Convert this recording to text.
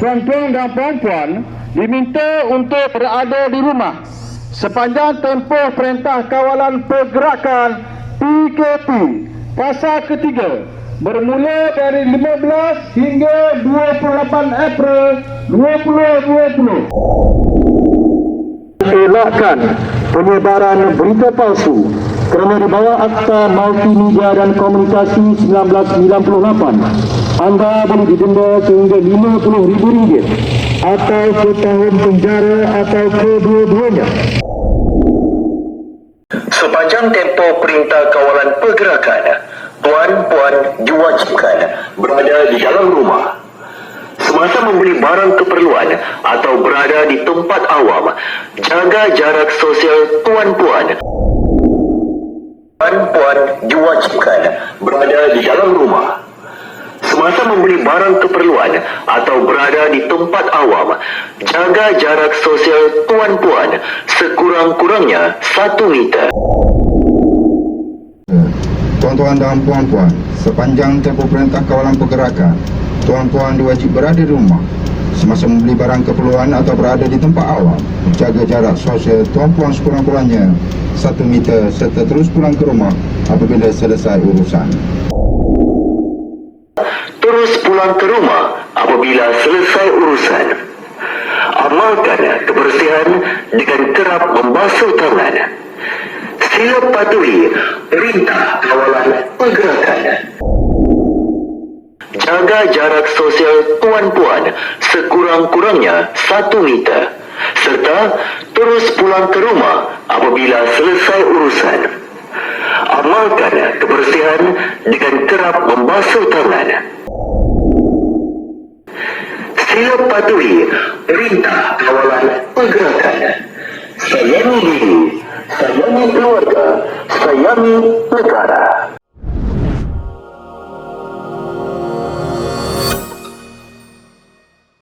Tuan-tuan dan puan-puan diminta untuk berada di rumah sepanjang tempoh Perintah Kawalan Pergerakan PKP Fasa ketiga bermula dari 15 hingga 28 April 2020. Elakkan penyebaran berita palsu kerana di bawah Akta Multimedia dan Komunikasi 1998 anda boleh didenda sehingga RM50,000 atau setahun penjara atau kedua-duanya. Sepanjang tempoh Perintah Kawalan Pergerakan, tuan-puan diwajibkan berada di dalam rumah. Semasa membeli barang keperluan atau berada di tempat awam, jaga jarak sosial tuan-puan. Tuan-puan diwajibkan berada di dalam rumah. Semasa membeli barang keperluan atau berada di tempat awam, jaga jarak sosial tuan-puan sekurang-kurangnya 1 meter. Tuan-tuan dan puan-puan, sepanjang tempoh Perintah Kawalan Pergerakan, tuan-puan diwajib berada di rumah. Semasa membeli barang keperluan atau berada di tempat awam, jaga jarak sosial tuan-puan sekurang-kurangnya 1 meter serta terus pulang ke rumah apabila selesai urusan. Terus pulang ke rumah apabila selesai urusan. Amalkan kebersihan dengan kerap membasuh tangan. Sila patuhi Perintah Kawalan Pergerakan. Jaga jarak sosial tuan-puan sekurang-kurangnya 1 meter serta terus pulang ke rumah apabila selesai urusan. Amalkan kebersihan dengan kerap membasuh tangan. Sila patuhi Perintah Kawalan Pergerakan. Sayangi diri, sayangi keluarga, sayangi negara.